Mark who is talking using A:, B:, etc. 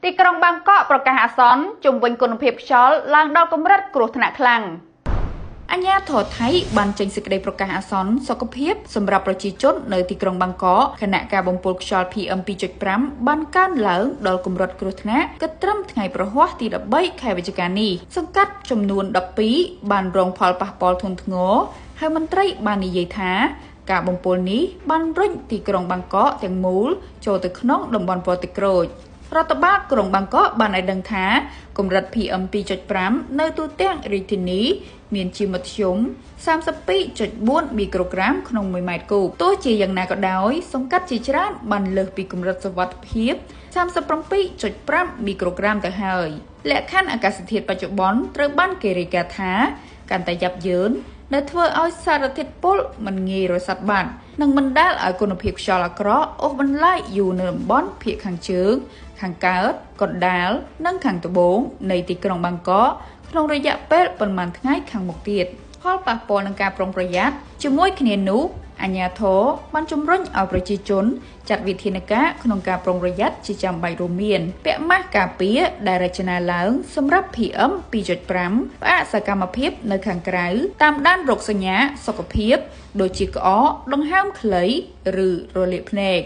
A: ទីក្រុងបាងកកប្រកាសអាសន្នជំវិញគុណភាពខ្យល់ឡើងដល់កម្រិតគ្រោះថ្នាក់ខ្លាំងអាជ្ញាធរថៃបានចេញសេចក្តីប្រកាសអាសន្នសុខភាពសម្រាប់ប្រជាជននៅទីក្រុងបាងកកខណៈការបំពុលខ្យល់ PM 2.5 បានកើនឡើងដល់កម្រិតគ្រោះថ្នាក់គិតត្រឹមថ្ងៃប្រហ័សទី13ខែវិច្ឆិកានេះសង្កាត់ចំនួន12បានរងផលប៉ះពាល់ធ្ងន់ធ្ងរហើយមន្ត្រីបាននិយាយថាការបំពុលនេះបានរុញទីក្រុងបាងកកទាំងមូលចូលទៅក្នុងតំបន់ប៉ូតិក្រូចរដ្ឋបាលក្រុងបាងកកបានឲ្យដឹងថាកម្រិត PM 2.5 នៅទូទាំងរាជធានីមានជាមធ្យម 32.4 មីក្រូក្រាមក្នុង1ម៉ែត្រគូបទោះជាយ៉ាងណាក៏ដោយសង្កាត់ជាច្រើនបានលើសពីកម្រិតសុវត្ថិភាព 37.5 មីក្រូក្រាមទៅហើយលក្ខខណ្ឌអាកាសធាតុបច្ចុប្បន្នត្រូវបានគេរាយការណ៍ថាកាន់តែយ៉ាប់យ៉ឺនដែលធ្វើឲ្យសារធាតុពុលមិនងាយរសាត់បាត់និងបណ្ដាលឲ្យគុណភាពខ្យល់អាក្រក់អូសបន្លាយយូរនៅតំបន់ភាគខាងជើងខាងកើតកណ្ដាលនិងខាងត្បូងនៃទីក្រុងបាងកកក្នុងរយៈពេលប៉ុន្មានថ្ងៃខាងមុខទៀតផលប៉ះពាល់នឹងការប្រុងប្រយ័ត្នជាមួយគ្នានោះអាជ្ញាធរបានជំរុញឲ្យប្រជាជនចាត់វិធានការក្នុងការប្រុងប្រយ័ត្នជាចាំបាច់រួមមានពាក់ម៉ាស់ការពារដែលរចនាឡើងសម្រាប់ PM 2.5 ផ្អាកសកម្មភាពនៅខាងក្រៅតាមដានរោគសញ្ញាសុខភាពដូចជាក្អកដង្ហើមខ្លីឬរលាកភ្នែក